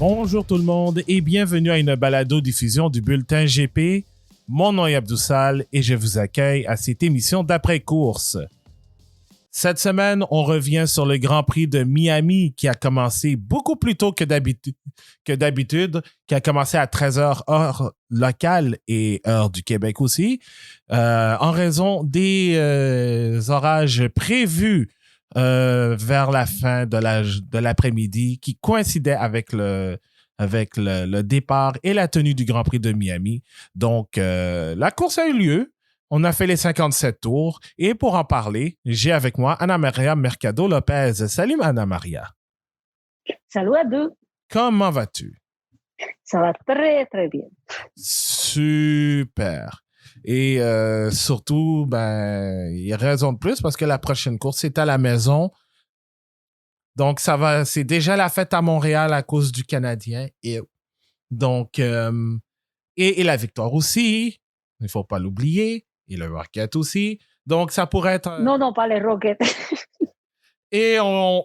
Bonjour tout le monde et bienvenue à une balado-diffusion du Bulletin GP. Mon nom est Abdoussal et je vous accueille à cette émission d'après-course. Cette semaine, on revient sur le Grand Prix de Miami qui a commencé beaucoup plus tôt que d'habitude, qui a commencé à 13h heure locale et heure du Québec aussi, en raison des orages prévus vers la fin de l'après-midi qui coïncidait avec le départ et la tenue du Grand Prix de Miami. Donc, la course a eu lieu. On a fait les 57 tours. Et pour en parler, j'ai avec moi Ana Maria Mercado Lopez. Salut, Ana Maria. Salut à deux. Comment vas-tu? Ça va très, très bien. Super. Et surtout, il y a raison de plus parce que la prochaine course est à la maison. Donc, c'est déjà la fête à Montréal à cause du Canadien. Et donc, et la victoire aussi. Il ne faut pas l'oublier. Et le Rocket aussi. Donc, ça pourrait être... Non, pas les Rockets. Bon,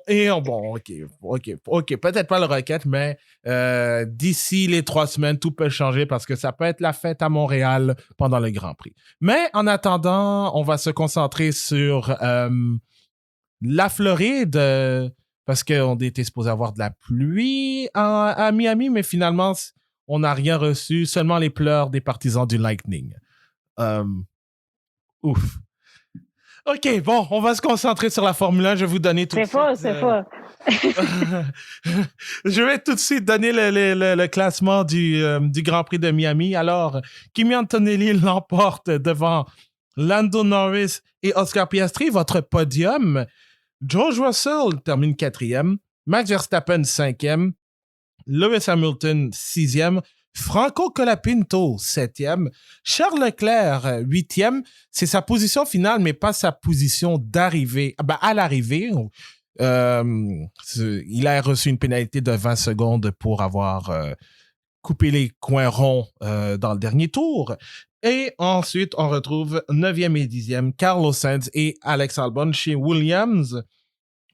OK. Peut-être pas le Rocket, mais d'ici les 3 semaines, tout peut changer parce que ça peut être la fête à Montréal pendant le Grand Prix. Mais en attendant, on va se concentrer sur la Floride parce qu'on était supposé avoir de la pluie à Miami, mais finalement, on n'a rien reçu, seulement les pleurs des partisans du Lightning. Ouf. OK, bon, on va se concentrer sur la Formule 1. Je vais vous donner tout de suite... C'est faux. Je vais tout de suite donner le classement du Grand Prix de Miami. Alors, Kimi Antonelli l'emporte devant Lando Norris et Oscar Piastri, votre podium. George Russell termine 4e. Max Verstappen 5e. Lewis Hamilton 6e. Franco Colapinto, 7e. Charles Leclerc, 8e. C'est sa position finale, mais pas sa position d'arrivée. À l'arrivée, il a reçu une pénalité de 20 secondes pour avoir coupé les coins ronds dans le dernier tour. Et ensuite, on retrouve 9e et 10e Carlos Sainz et Alex Albon chez Williams.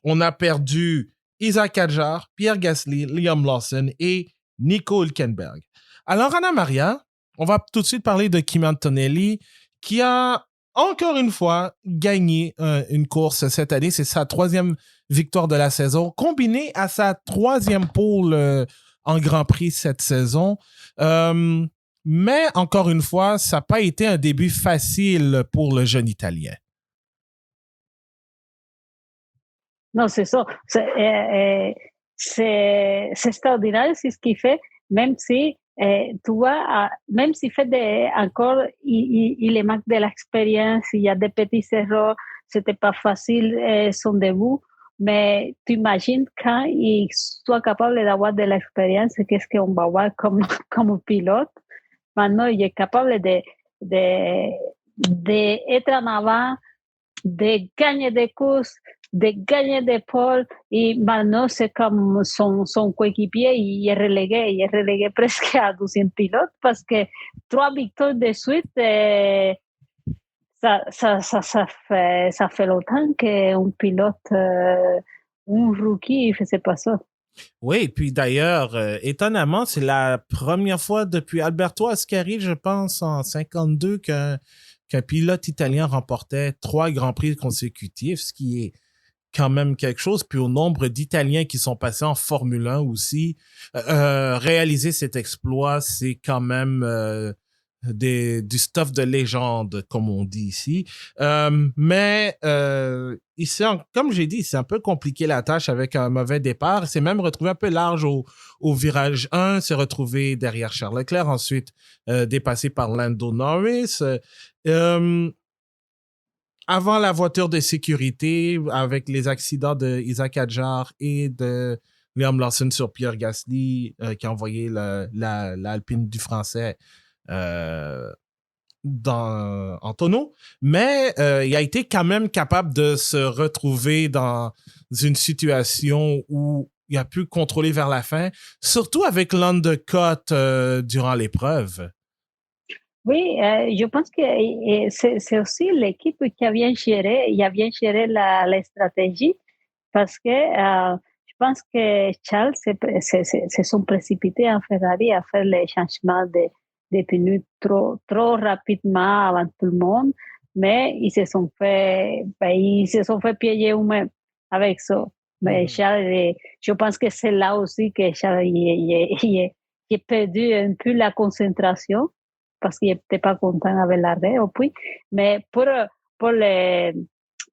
On a perdu Isaac Hadjar, Pierre Gasly, Liam Lawson et Nico Hülkenberg. Alors, Ana Maria, on va tout de suite parler de Kimi Antonelli qui a encore une fois gagné une course cette année. C'est sa 3e victoire de la saison, combinée à sa 3e pole en Grand Prix cette saison. Mais encore une fois, ça n'a pas été un début facile pour le jeune Italien. Non, c'est ça. C'est extraordinaire, c'est ce qu'il fait, même si tu vois, même s'il fait encore, il manque de l'expérience, il y a des petits erreurs, c'était pas facile son début, mais tu imagines quand il soit capable d'avoir de l'expérience, qu'est-ce qu'on va voir comme pilote. Maintenant, il est capable d'être en avant, de gagner des courses, de gagner des pôles, et maintenant c'est comme son coéquipier, il est relégué presque à 12e pilote parce que 3 victoires de suite, ça fait longtemps qu'un pilote, un rookie, il faisait pas ça. Oui, puis d'ailleurs, étonnamment, c'est la première fois depuis Alberto Ascari, je pense, en 52, qu'un pilote italien remportait 3 Grands Prix consécutifs, ce qui est quand même quelque chose. Puis au nombre d'Italiens qui sont passés en Formule 1 aussi, réaliser cet exploit, c'est quand même du stuff de légende, comme on dit ici. Mais ici, comme j'ai dit, c'est un peu compliqué la tâche avec un mauvais départ. C'est même retrouvé un peu large au virage 1, s'est retrouvé derrière Charles Leclerc, ensuite dépassé par Lando Norris. Avant la voiture de sécurité, avec les accidents de Isaac Hadjar et de Liam Lawson sur Pierre Gasly, qui a envoyé l'Alpine du Français en tonneau, mais il a été quand même capable de se retrouver dans une situation où il a pu contrôler vers la fin, surtout avec l'undercut durant l'épreuve. Oui, je pense que c'est aussi l'équipe qui a bien géré la stratégie parce que je pense que Charles se sont précipités en Ferrari à faire les changements de pneus trop rapidement avant tout le monde, mais ils se sont fait piéger eux-mêmes avec ça. Mais Charles, je pense que c'est là aussi que Charles il a perdu un peu la concentration parce qu'il n'était pas content avec l'arrêt. Puis, mais pour les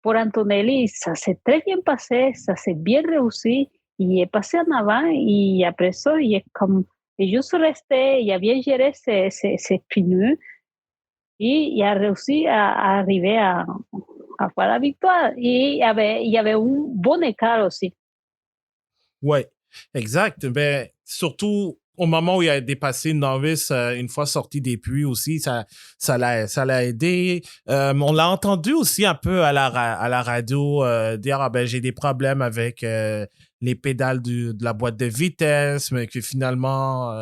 pour Antonelli, ça s'est très bien passé, ça s'est bien réussi. Il est passé en avant et après ça, il est juste resté, il a bien géré ses pneus et il a réussi à arriver à faire la victoire. Et il y avait un bon écart aussi. Oui, exact. Ben, surtout au moment où il a dépassé Norris une fois sorti des puits aussi, ça l'a aidé. On l'a entendu aussi un peu à la radio dire ah ben j'ai des problèmes avec les pédales de la boîte de vitesse, mais que finalement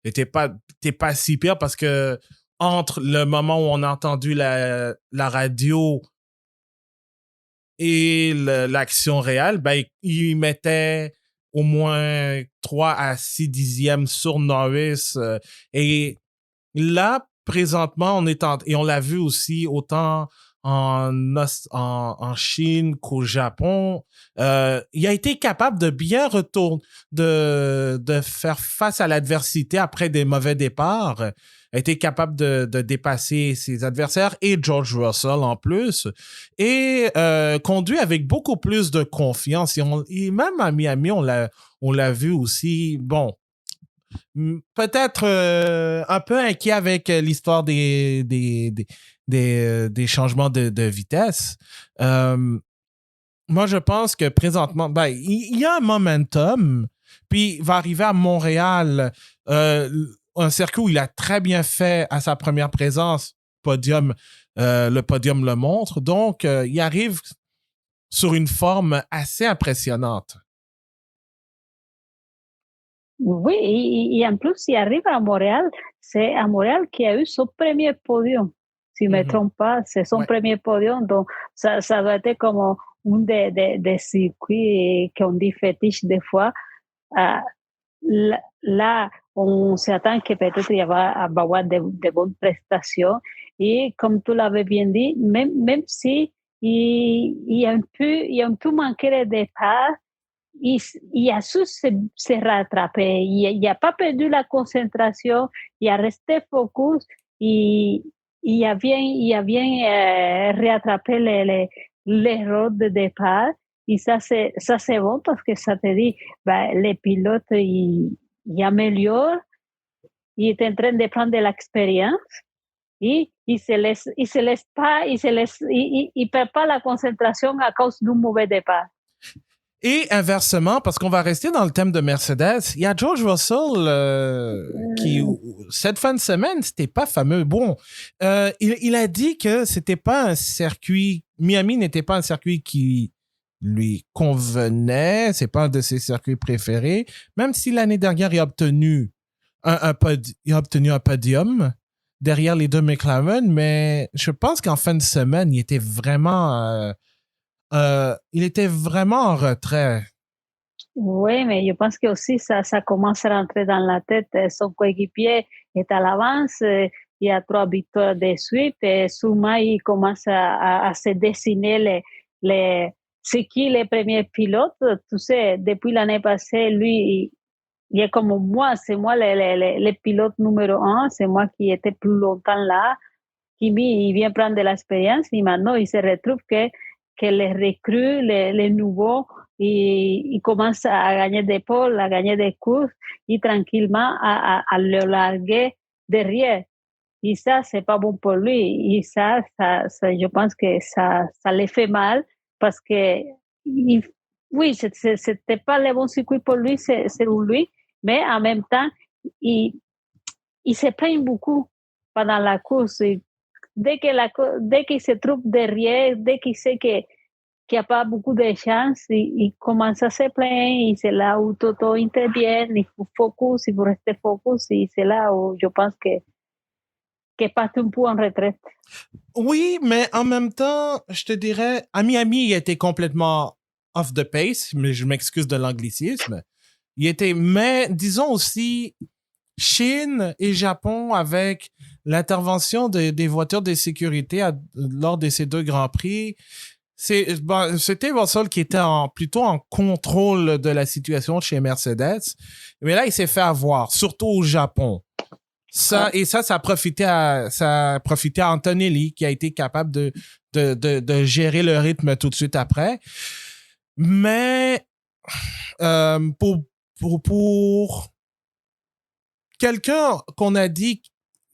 t'es pas si pire parce que entre le moment où on a entendu la radio et l'action réelle, ben, il mettait au moins 3 à 6 dixièmes sur Norris. Et là, présentement, et on l'a vu aussi autant en Chine qu'au Japon, il a été capable de bien retourner, de faire face à l'adversité après des mauvais départs, a été capable de dépasser ses adversaires et George Russell en plus, et conduit avec beaucoup plus de confiance. Et même à Miami, on l'a vu aussi, bon, peut-être un peu inquiet avec l'histoire des changements de vitesse. Moi, je pense que présentement, ben, il y a un momentum, puis il va arriver à Montréal, un circuit où il a très bien fait à sa première présence, le podium le montre, donc il arrive sur une forme assez impressionnante. Oui, et en plus, il arrive à Montréal, c'est à Montréal qu'il a eu son premier podium. Si je ne me trompe pas, c'est son premier podium. Donc, ça va être comme un des circuits qu'on dit fétiche des fois. Là, on s'attend que peut-être il va avoir de bonnes prestations. Et comme tu l'avais bien dit, même si il a un peu manqué de départ, il a su se rattraper. Il n'a pas perdu la concentration, il a resté focus et il a bien rattrapé l'erreur de départ. Et ça, c'est bon parce que ça te dit, ben, les pilotes, ils améliorent, ils est en train de prendre de l'expérience et ils se laisse pas, ils perd pas la concentration à cause d'un mauvais départ. Et inversement, parce qu'on va rester dans le thème de Mercedes, il y a George Russell qui, cette fin de semaine, c'était pas fameux. Bon, il a dit que c'était pas un circuit, Miami n'était pas un circuit qui lui convenait, c'est pas un de ses circuits préférés, même si l'année dernière, il a obtenu un podium derrière les deux McLaren, mais je pense qu'en fin de semaine, il était vraiment en retrait. Oui, mais je pense que aussi ça commence à rentrer dans la tête. Son coéquipier est à l'avance, il y a 3 victoires de suite et sûrement il commence à se dessiner c'est qui les premiers pilotes. Tu sais, depuis l'année passée, lui, il est comme moi, c'est moi le pilote numéro 1, c'est moi qui étais plus longtemps là, il vient prendre de l'expérience et maintenant il se retrouve que les recrues, les nouveaux, ils commencent à gagner des pôles, à gagner des courses et tranquillement à le larguer derrière. Et ça, c'est pas bon pour lui. Et je pense que ça le fait mal parce que, oui, c'était pas le bon circuit pour lui, selon lui, mais en même temps, il, il se plaigne beaucoup pendant la course. Dès qu'il se trouve derrière, dès qu'il sait qu'il n'y a pas beaucoup de chance, il commence à se plaindre, et c'est là où tout intervient, il faut focus, il faut rester focus, et c'est là où je pense que passe un peu en retraite. Oui, mais en même temps, je te dirais, à Miami, il était complètement off the pace, mais je m'excuse de l'anglicisme. Mais disons aussi Chine et Japon avec l'intervention des voitures de sécurité lors de ces deux Grands Prix. C'était Russell qui était plutôt en contrôle de la situation chez Mercedes. Mais là, il s'est fait avoir, surtout au Japon. Ça a profité à Antonelli, qui a été capable de gérer le rythme tout de suite après. Mais pour quelqu'un qu'on a dit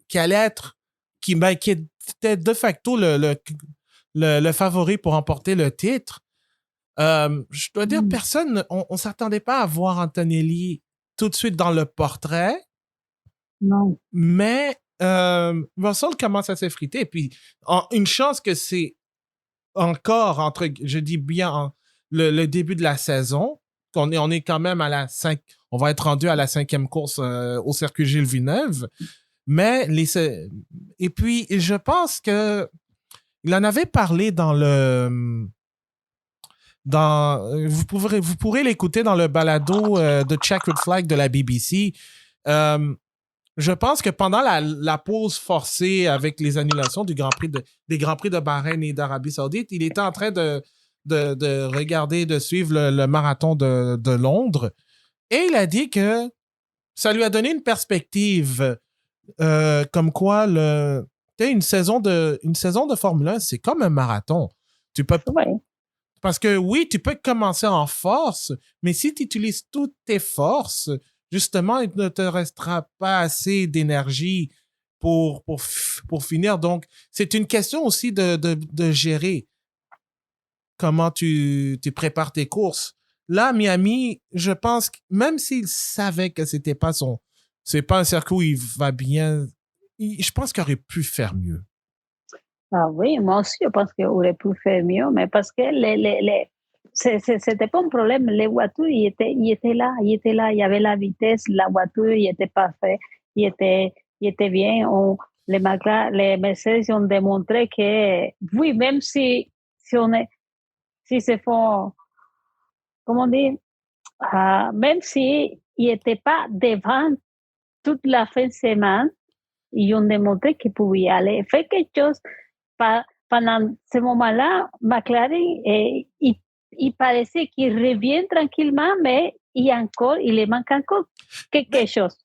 qui allait être, qui était de facto le favori pour remporter le titre, je dois dire, personne, on s'attendait pas à voir Antonelli tout de suite dans le portrait. Non. Mais Russell commence à s'effriter. Et puis, une chance que c'est encore je dis bien, le début de la saison. On est quand même on va être rendu à la 5e course au circuit Gilles Villeneuve. Mais et puis, je pense que il en avait parlé vous pourrez l'écouter dans le balado de Checkered Flag de la BBC. Je pense que pendant la pause forcée avec les annulations des Grands Prix de Bahreïn et d'Arabie Saoudite, il était en train de regarder, de suivre le marathon de Londres. Et il a dit que ça lui a donné une perspective comme quoi une saison de Formule 1, c'est comme un marathon. Tu peux Parce que oui, tu peux commencer en force, mais si tu utilises toutes tes forces, justement, il ne te restera pas assez d'énergie pour finir. Donc, c'est une question aussi de gérer comment tu prépares tes courses. Là, Miami, je pense que même s'il savait que c'est pas un circuit où il va bien, je pense qu'il aurait pu faire mieux. Ah oui, moi aussi, je pense qu'il aurait pu faire mieux, mais parce que c'était pas un problème. Les voitures, ils étaient là, il y avait la vitesse, la voiture, il était parfait, il était bien. Les Mercedes ont démontré que, oui, même si se font, comment dire, même si ils n'étaient pas devant toute la fin de semaine, ils ont démontré qu'ils pouvaient aller faire quelque chose. Pendant ce moment-là, McLaren, il paraissait qu'il revient tranquillement, mais il manque encore quelque chose.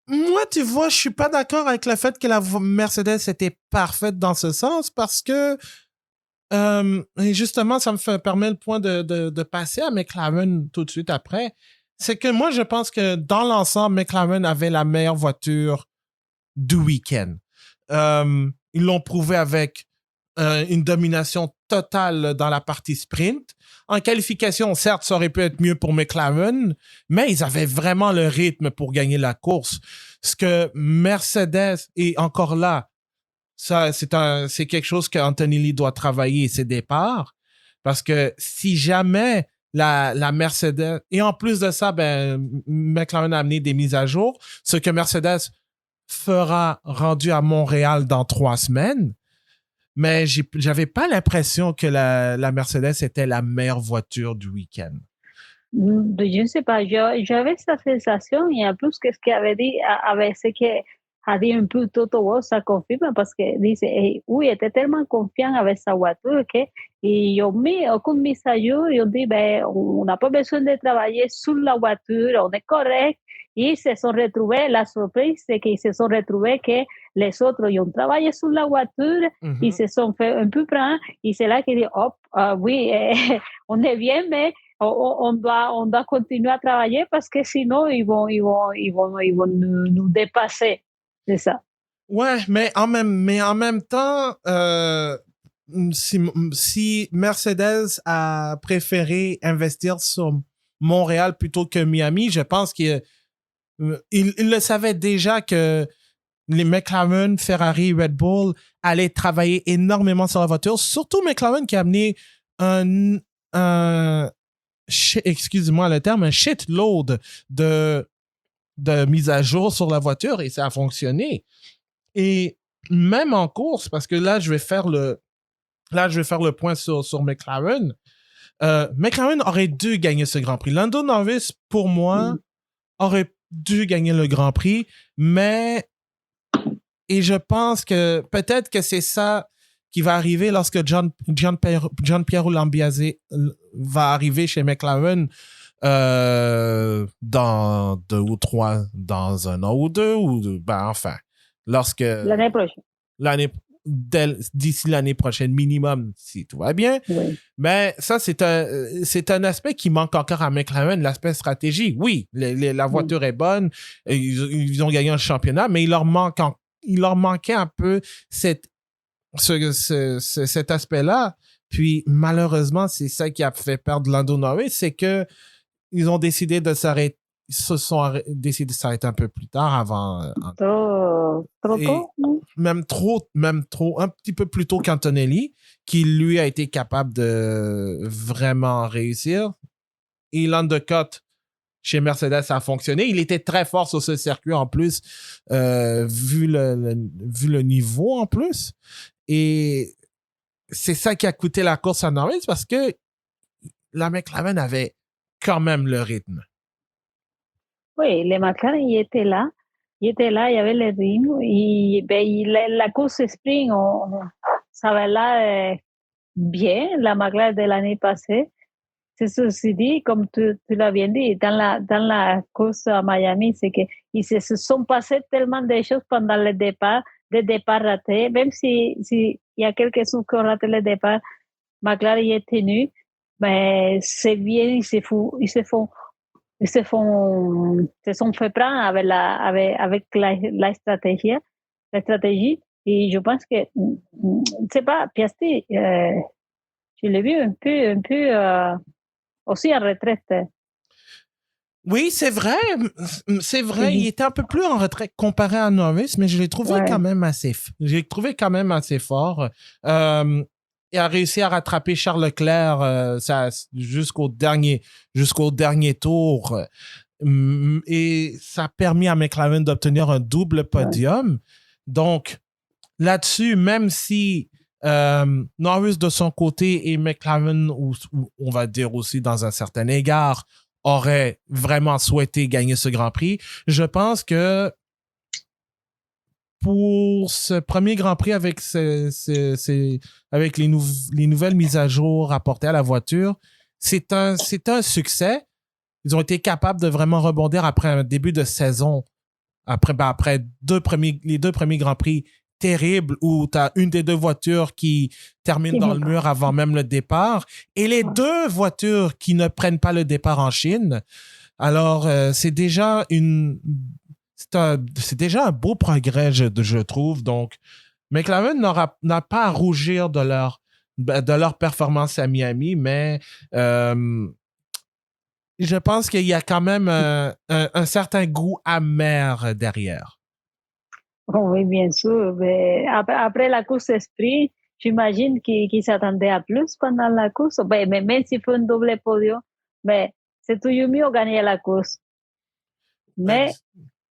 Moi, tu vois, je suis pas d'accord avec le fait que la Mercedes était parfaite dans ce sens parce que et justement, ça me permet le point de passer à McLaren tout de suite après. C'est que moi, je pense que dans l'ensemble, McLaren avait la meilleure voiture du week-end. Ils l'ont prouvé avec une domination totale dans la partie sprint. En qualification, certes, ça aurait pu être mieux pour McLaren, mais ils avaient vraiment le rythme pour gagner la course. Ce que Mercedes est encore là, ça, c'est quelque chose qu'Antonelli doit travailler, ses départs. Parce que si jamais la Mercedes, et en plus de ça, McLaren a amené des mises à jour, ce que Mercedes fera rendu à Montréal dans 3 semaines. Mais j'avais pas l'impression que la Mercedes était la meilleure voiture du week-end. Je ne sais pas, j'avais cette sensation et en plus que ce qu'avait dit, a veces que a dit un peu Toto Wolff, ça confirme parce que dice, oui, était tellement confiant avec sa voiture que ils ont mis aucune mise à jour, ils ont dit, on n'a pas besoin de travailler sur la voiture, on est correct. Ils se sont retrouvés, la surprise c'est qu'ils se sont retrouvés que les autres ils ont travaillé sur la voiture, ils se sont fait un peu prendre, et c'est là qu'ils disent, oui, on est bien, mais on doit continuer à travailler parce que sinon ils vont nous dépasser. C'est ça. Ouais, mais en même temps, si Mercedes a préféré investir sur Montréal plutôt que Miami, je pense qu'il le savait déjà que les McLaren, Ferrari, Red Bull allaient travailler énormément sur la voiture. Surtout McLaren qui a amené excusez-moi le terme, un shitload de mise à jour sur la voiture et ça a fonctionné. Et même en course, parce que là, je vais faire le point sur McLaren. McLaren aurait dû gagner ce Grand Prix. Lando Norris, pour moi, aurait dû gagner le Grand Prix, mais et je pense que peut-être que c'est ça qui va arriver lorsque Gianpiero Lambiase va arriver chez McLaren dans 2 ou 3, dans 1 an ou 2, ou enfin, lorsque l'année prochaine. D'ici l'année prochaine minimum, si tout va bien. Oui. Mais ça, c'est un aspect qui manque encore à McLaren, l'aspect stratégie. Oui, la voiture est bonne, ils ont gagné un championnat, mais il leur manquait un peu cet aspect-là. Puis malheureusement, c'est ça qui a fait perdre Lando Norris, c'est que ils ont décidé de s'arrêter. Ils décidé de s'arrêter un peu plus tard avant. Trop tôt? Même trop, un petit peu plus tôt qu'Antonelli, qui lui a été capable de vraiment réussir. Et l'undercut chez Mercedes a fonctionné. Il était très fort sur ce circuit en plus, vu le niveau en plus. Et c'est ça qui a coûté la course à Norris parce que la McLaren avait quand même le rythme. Oui, les McLaren, il était là, il y avait le rythme. La course sprint, ça va là bien, la McLaren de l'année passée. C'est ceci dit, comme tu l'as bien dit, dans la course à Miami, c'est qu'ils se sont passés tellement de choses pendant le départ, des départs ratés, même si il y a quelques-uns qui ont raté le départ, McLaren est tenu, mais c'est bien, ils se sont fait prendre avec la stratégie. Et je pense que, c'est pas, Piastri, je l'ai vu un peu aussi en retraite. Oui, c'est vrai. C'est vrai. Il était un peu plus en retraite comparé à Norris, mais je l'ai trouvé quand même assez fort. Il a réussi à rattraper Charles Leclerc jusqu'au dernier tour. Et ça a permis à McLaren d'obtenir un double podium. Ouais. Donc, là-dessus, même si Norris de son côté et McLaren, ou on va dire aussi dans un certain égard, aurait vraiment souhaité gagner ce Grand Prix. Je pense que pour ce premier Grand Prix avec avec les nouvelles mises à jour apportées à la voiture, c'est un succès. Ils ont été capables de vraiment rebondir après un début de saison, après les 2 premiers Grands Prix terribles où tu as une des 2 voitures qui termine dans le mur avant même le départ et les 2 voitures qui ne prennent pas le départ en Chine. Alors, c'est déjà un beau progrès, je trouve. Donc, McLaren n'a pas à rougir de leur performance à Miami, mais je pense qu'il y a quand même un certain goût amer derrière. Oui, bien sûr. Mais après la course sprint, j'imagine qu'ils s'attendaient à plus pendant la course. Mais même s'il faut un double podium, mais c'est toujours mieux gagner la course. Mais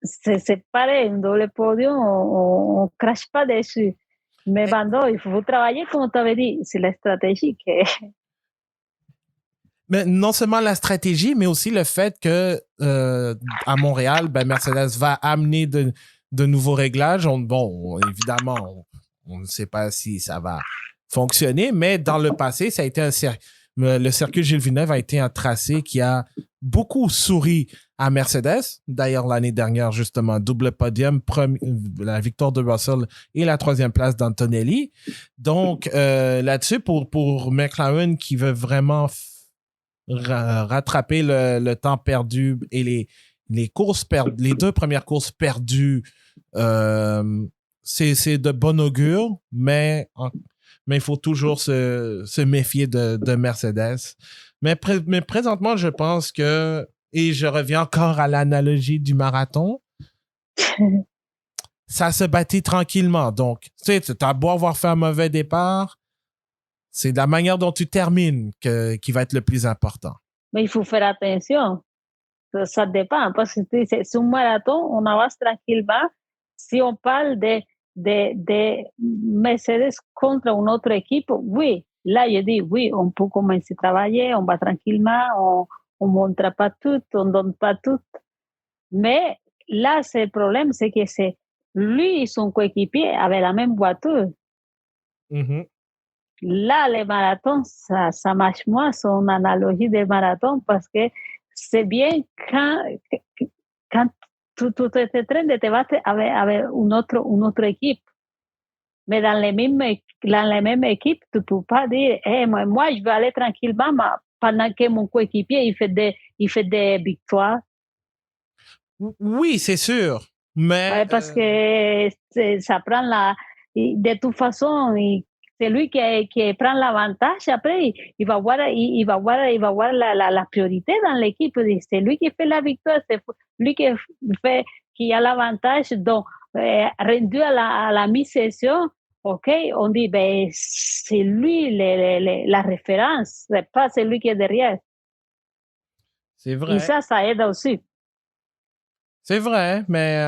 c'est pareil, un double podium, on ne crache pas dessus. Mais Bando, il faut travailler, comme tu avais dit, c'est la stratégie. Mais non seulement la stratégie, mais aussi le fait que à Montréal, Mercedes va amener de nouveaux réglages. Évidemment, on ne sait pas si ça va fonctionner, mais dans le passé, ça a été le circuit Gilles Villeneuve a été un tracé qui a beaucoup souri à Mercedes. D'ailleurs, l'année dernière, justement, double podium, la victoire de Russell et la 3e place d'Antonelli. Donc, là-dessus, pour McLaren qui veut vraiment rattraper le temps perdu et les 2 premières courses perdues, c'est de bon augure, mais il faut toujours se méfier de Mercedes. Mais présentement, je pense que, et je reviens encore à l'analogie du marathon, ça se bâtit tranquillement. Donc, tu as beau avoir fait un mauvais départ, c'est la manière dont tu termines qui va être le plus important. Mais il faut faire attention. Ça dépend. Parce que c'est un marathon, on avance tranquillement. Si on parle de Mercedes contre une autre équipe, oui. là, je dis, oui, on peut commencer à travailler, on va tranquillement, on ne montre pas tout, on ne donne pas tout. Mais là, le problème, c'est que c'est lui et son coéquipier avaient la même voiture. Mhm. Là, les marathons, ça marche moins, son analogie des marathons, parce que c'est bien quand tu es en train de te battre avec une autre équipe. Mais dans les mêmes équipes, tu ne peux pas dire, hey, moi, je vais aller tranquillement pendant que mon coéquipier il fait des victoires. Oui, c'est sûr. Mais Ouais, parce que ça prend de toute façon, c'est lui qui prend l'avantage. Après, il va voir, il va voir la priorité dans l'équipe. C'est lui qui fait la victoire, c'est lui qui a l'avantage. Donc, rendu à la mi-session, OK, on dit, ben, c'est lui la référence, c'est pas celui qui est derrière. c'est Et vrai. ça aide aussi. C'est vrai, mais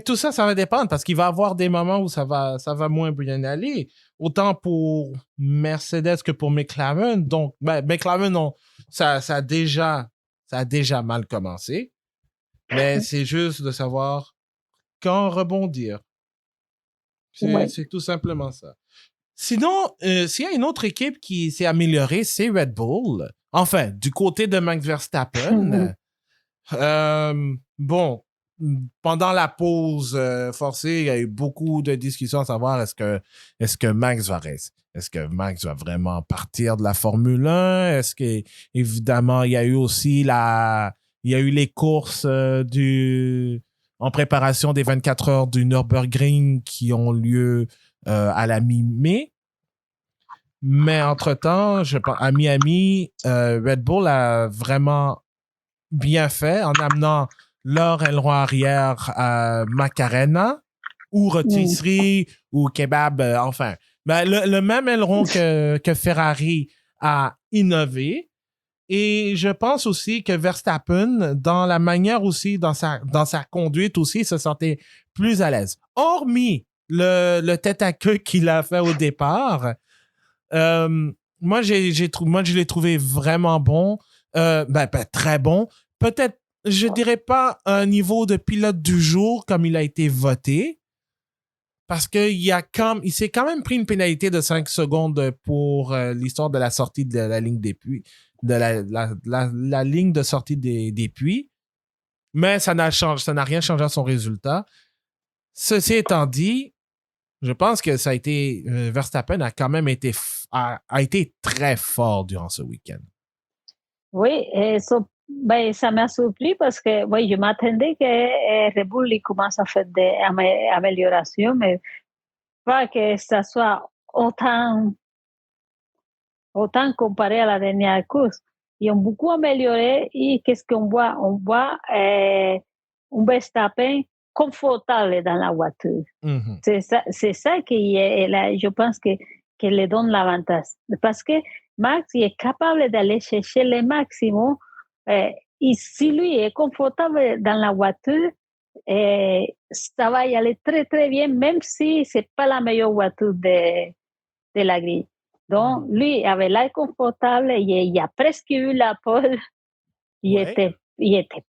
tout ça, ça va dépendre parce qu'il va y avoir des moments où ça va moins bien aller. Autant pour Mercedes que pour McLaren. Donc, ben, McLaren, non, ça a déjà mal commencé. Mais c'est juste de savoir quand rebondir. Ouais. C'est tout simplement ça. Sinon, s'il y a une autre équipe qui s'est améliorée, c'est Red Bull. Enfin, du côté de Max Verstappen. Bon, pendant la pause forcée, il y a eu beaucoup de discussions à savoir est-ce que Max va rester? Est-ce que Max va vraiment partir de la Formule 1? Est-ce que, évidemment, il y a eu aussi il y a eu les courses en préparation des 24 heures du Nürburgring qui ont lieu à la mi-mai. Mais entre-temps, à Miami, Red Bull a vraiment bien fait en amenant leur aileron arrière à Macarena ou rôtisserie ou kebab, enfin. Ben, le même aileron que Ferrari a innové. Et je pense aussi que Verstappen, dans la manière aussi, dans sa conduite aussi, se sentait plus à l'aise. Hormis le tête à queue qu'il a fait au départ, moi, je l'ai trouvé vraiment bon. Ben, très bon. Peut-être, je dirais pas un niveau de pilote du jour comme il a été voté. Parce il s'est quand même pris une pénalité de 5 secondes pour l'histoire de la sortie de la ligne des puits, de la ligne de sortie des puits. Mais ça n'a rien changé à son résultat. Ceci étant dit, je pense que ça a été Verstappen a quand même été a été très fort durant ce week-end. Oui, ben, ça m'a surpris parce que oui, je m'attendais que Red Bull il commence à faire des améliorations, mais pas que ça soit autant comparé à la dernière course. Ils ont beaucoup amélioré et qu'est-ce qu'on voit? On voit un Verstappen confortable dans la voiture. Mm-hmm. C'est ça qui est là, je pense que le donne l'avantage. Parce que Max il est capable d'aller chercher le maximum. Et si lui est confortable dans la voiture, ça va y aller très très bien, même si c'est pas la meilleure voiture de la grille. Donc, lui avait l'air confortable, il a presque eu la pole, il était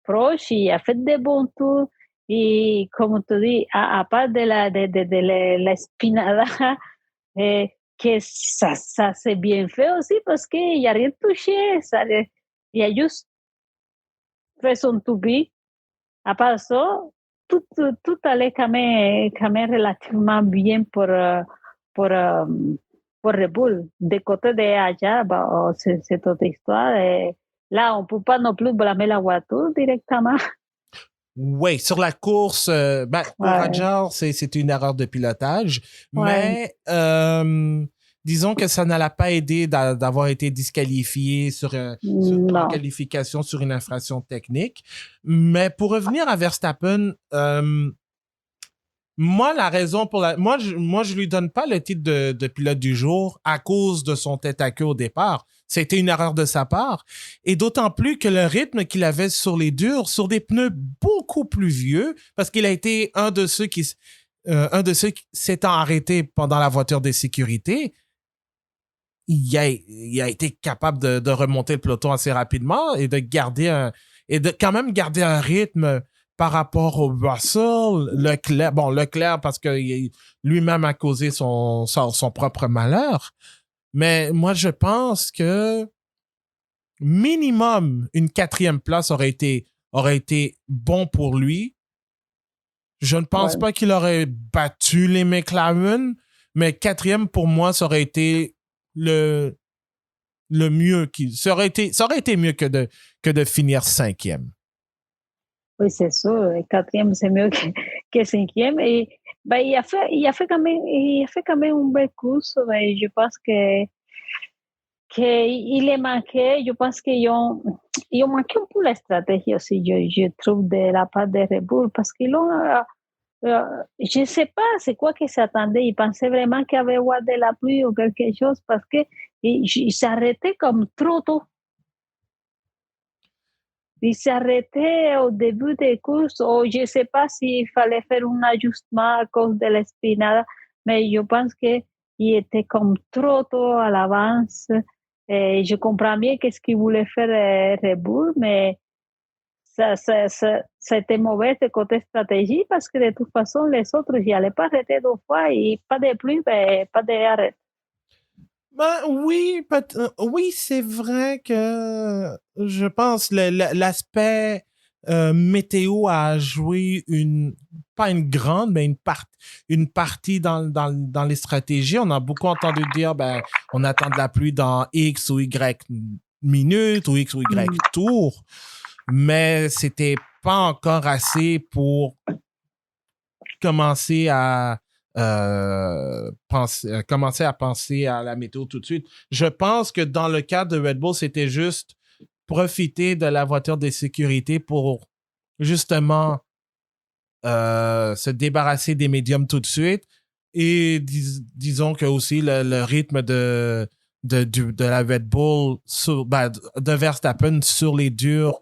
proche, il a fait des bons tours. Et comme tu dis, à part de la espinada, que ça s'est bien fait aussi parce qu'il n'a rien touché, il a juste fait son toupie. À part ça, tout allait quand même relativement bien pour, euh, pour Red Bull. De côté de allá, bah, c'est autre histoire. Et là, on ne peut pas non plus blâmer la voiture directement. Oui, sur la course, ben, pour Ouais. Hadjar, c'est une erreur de pilotage, Ouais. mais disons que ça n'a pas aidé d'avoir été disqualifié en qualification sur une infraction technique. Mais pour revenir à Verstappen, moi, la raison pour moi, je lui donne pas le titre de pilote du jour à cause de son tête à queue au départ. C'était une erreur de sa part. Et d'autant plus que le rythme qu'il avait sur les durs, sur des pneus beaucoup plus vieux, parce qu'il a été un de ceux qui s'étant arrêté pendant la voiture de sécurité, il a été capable de remonter le peloton assez rapidement et de quand même garder un rythme par rapport au Russell, Leclerc parce que lui-même a causé son propre malheur. Mais moi, je pense que minimum une 4e place aurait été bon pour lui. Je ne pense pas qu'il aurait battu les McLaren, mais 4e pour moi, ça aurait été le mieux ça aurait été mieux que de finir 5e. Oui, c'est sûr. 4e, c'est mieux que 5e. Et ben, il a fait quand même une belle course. Ben, je pense qu'il est manqué. Je pense qu'ils ont manqué un peu la stratégie aussi, je trouve, de la part de Red Bull, parce qu'ils ont je ne sais pas c'est quoi qu'ils s'attendaient. Ils pensaient vraiment qu'il y avait de la pluie ou quelque chose, parce qu'ils s'arrêtaient comme trop tôt. Ils s'arrêtaient au début des courses, ou je ne sais pas s'il fallait faire un ajustement à cause de l'espinada, mais je pense qu'il était comme trop tôt à l'avance. Et je comprends bien qu'est-ce qu'il voulait faire Red Bull, mais ça a été mauvais de côté stratégie, parce que de toute façon, les autres, ils n'allaient pas arrêter 2 fois, et pas de pluie, mais pas d'arrêt. Ben oui, oui, c'est vrai que je pense l'aspect météo a joué pas une grande, mais une partie dans les stratégies. On a beaucoup entendu dire, ben, on attend de la pluie dans X ou Y minutes ou X ou Y tours, mais c'était pas encore assez pour commencer à commencer à penser à la météo tout de suite. Je pense que dans le cas de Red Bull, c'était juste profiter de la voiture de sécurité pour justement se débarrasser des médiums tout de suite. Et disons que aussi le rythme de la Red Bull de Verstappen sur les durs,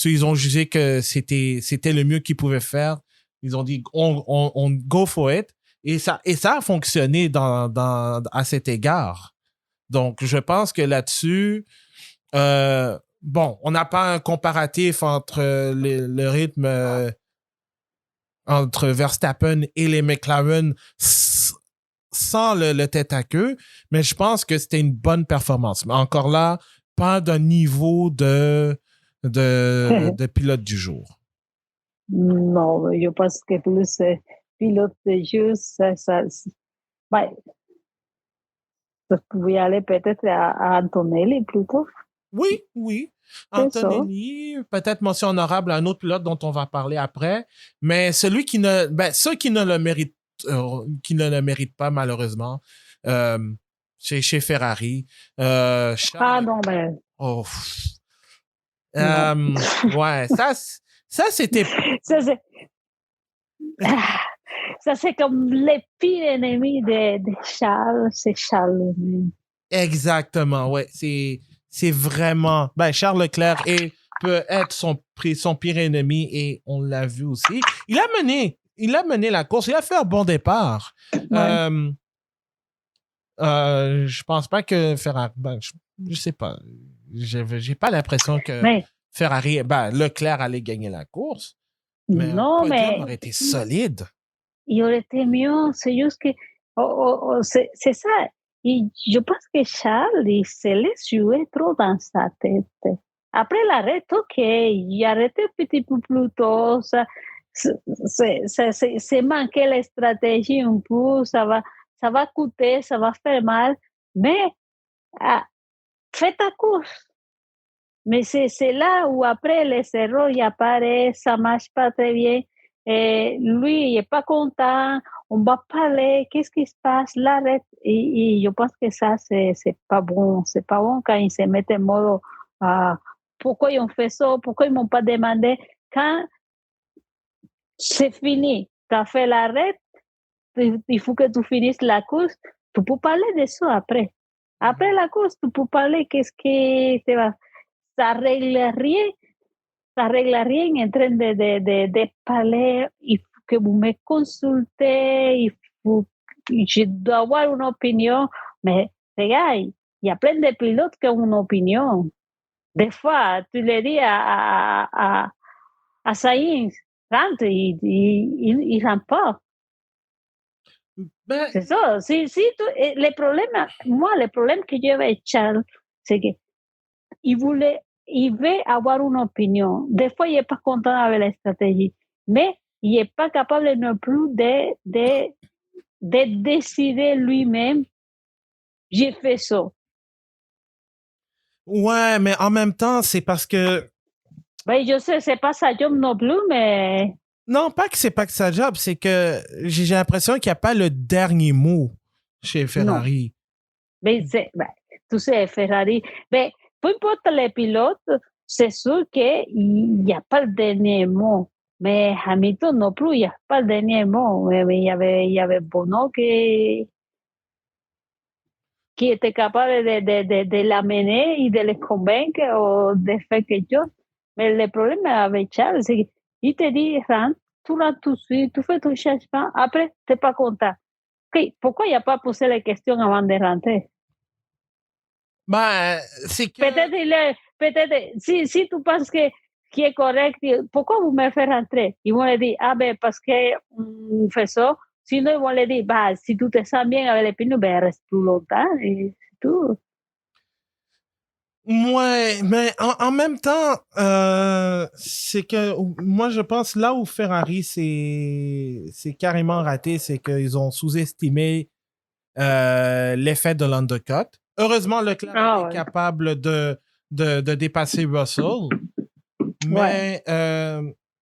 ils ont jugé que c'était le mieux qu'ils pouvaient faire. Ils ont dit on go for it, et ça a fonctionné à cet égard. Donc je pense que là-dessus, bon, on n'a pas un comparatif entre le rythme entre Verstappen et les McLaren sans le tête à queue, mais je pense que c'était une bonne performance. Mais encore là, pas d'un niveau de pilote du jour. Non, je pense que plus pilote de jeu, ouais, ça pouvait aller peut-être à Antonelli plutôt. Oui. Antonelli, peut-être mention honorable à un autre pilote dont on va parler après, mais ceux qui ne le méritent pas malheureusement, chez Ferrari. Charles, Non, ben. oh, ouais, ça c'était. Ça, c'est comme le pire ennemi de Charles, c'est Charles. Exactement, ouais, c'est vraiment. Ben, Charles Leclerc peut être son pire ennemi, et on l'a vu aussi. Il a mené la course, il a fait un bon départ. Ouais. Je pense pas que Ferrari. Ben, je sais pas. J'ai pas l'impression que Leclerc allait gagner la course. Mais non, un podium aurait été solide. Il aurait été mieux. C'est juste que c'est ça. Et je pense que Charles, il se laisse jouer trop dans sa tête. Après l'arrêt, ok, il arrêtait un petit peu plus tôt. C'est manqué la stratégie un peu. Ça va coûter, ça va faire mal. Mais fais ta course. Mais c'est là où après les erreurs y apparaissent, ça marche pas très bien. Et lui, il est pas content, on va parler, qu'est-ce qui se passe, l'arrête. Et je pense que ça, c'est pas bon. C'est pas bon quand ils se mettent en mode, pourquoi ils ont fait ça, pourquoi ils m'ont pas demandé. Quand c'est fini, tu as fait l'arrêt, il faut que tu finisses la course, tu peux parler de ça après. Après la course, tu peux parler qu'est-ce qui te va. Ça règle rien en train de parler. Il faut que vous me consultez, je dois avoir une opinion, mais regarde, il y a plein de pilotes qui ont une opinion. Des fois, tu le dis à Sainz, rentre, il rentre pas. Ben, C'est ça. Le problème que j'ai avec Charles, c'est qu'il veut avoir une opinion. Des fois, il n'est pas content avec la stratégie, mais il n'est pas capable non plus de décider lui-même, j'ai fait ça. ouais, mais en même temps, c'est parce que... Ben, je sais, c'est pas sa job non plus, mais... Non, pas que c'est pas que sa job, c'est que j'ai l'impression qu'il n'y a pas le dernier mot chez Ferrari. Ben, tu sais, Ferrari... Ben, peu importe les pilotes, c'est sûr qu'il n'y a pas le dernier mot. Mais Hamilton non plus, il n'y a pas le dernier mot. Mais il y avait Bono qui était capable de l'amener et de le convaincre ou de faire quelque chose. Mais le problème avec Charles, c'est qu'il te dit, rentre, tu rentres tout de suite, tu fais ton changement, après, tu n'es pas content. Okay. Pourquoi il n'a pas posé les questions avant de rentrer? Ben, c'est que... Peut-être, si tu penses qui est correct, pourquoi vous me faites rentrer? Ils vont le dire, ah ben, parce qu'on fait ça. Sinon, ils vont le dire, bah, si tu te sens bien avec les pneus, ben, reste plus longtemps et c'est tout. Ouais, mais en même temps, c'est que moi, je pense là où Ferrari c'est carrément raté, c'est qu'ils ont sous-estimé l'effet de l'undercut. Heureusement, Leclerc était capable de dépasser Russell. Mais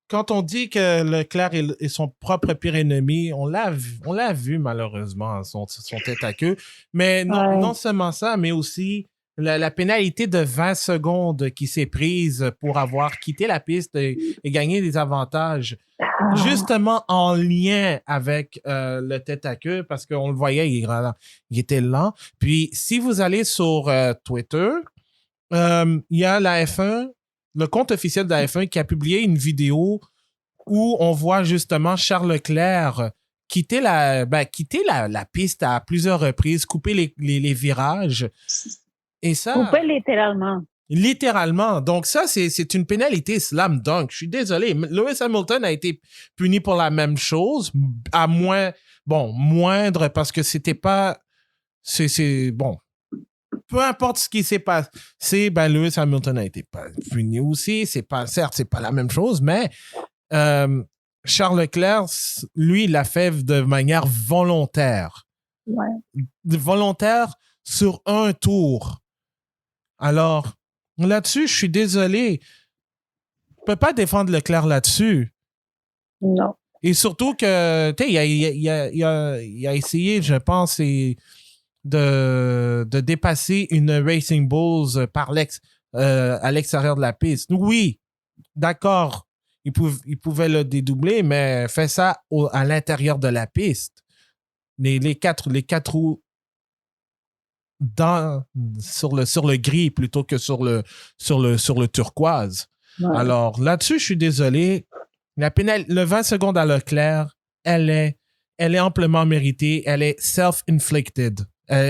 quand on dit que Leclerc est son propre pire ennemi, on l'a vu malheureusement, son tête à queue. Mais non seulement ça, mais aussi la pénalité de 20 secondes qui s'est prise pour avoir quitté la piste et gagné des avantages. Justement en lien avec le tête à queue, parce qu'on le voyait, il était lent. Puis si vous allez sur Twitter, il y a la F1, le compte officiel de la F1 qui a publié une vidéo où on voit justement Charles Leclerc quitter la piste à plusieurs reprises, couper les virages. Et ça, couper littéralement. Littéralement. Donc ça, c'est une pénalité slam dunk. Je suis désolé. Lewis Hamilton a été puni pour la même chose, à moindre, parce que c'était pas... bon. Peu importe ce qui s'est passé, Lewis Hamilton a été puni aussi. Certes, c'est pas la même chose, mais Charles Leclerc, lui, il l'a fait de manière volontaire. Ouais. Volontaire sur un tour. Alors, là-dessus, je suis désolé. Je peux pas défendre Leclerc là-dessus. Non. Et surtout que, tu sais, il a essayé, je pense, de dépasser une Racing Bulls à l'extérieur de la piste. Oui, d'accord, il pouvait le dédoubler, mais fait ça à l'intérieur de la piste. Les quatre roues sur le gris plutôt que sur le turquoise. Ouais. Alors, là-dessus, je suis désolé. Le 20 secondes à Leclerc, elle est amplement méritée. Elle est self-inflicted. Il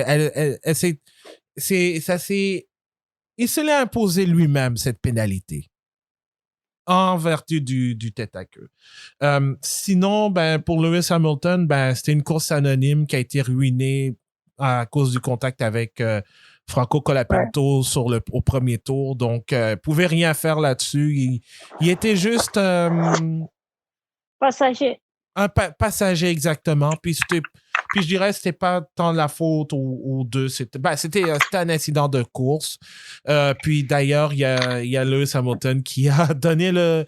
se l'est imposé lui-même, cette pénalité, en vertu du tête à queue. Sinon, pour Lewis Hamilton, c'était une course anonyme qui a été ruinée à cause du contact avec Franco Colapinto au premier tour. Donc, il pouvait rien faire là-dessus. Il était juste... passager. Un passager, exactement. Puis je dirais que c'était pas tant la faute aux deux. C'était un incident de course. Puis d'ailleurs, il y a Lewis Hamilton qui a donné le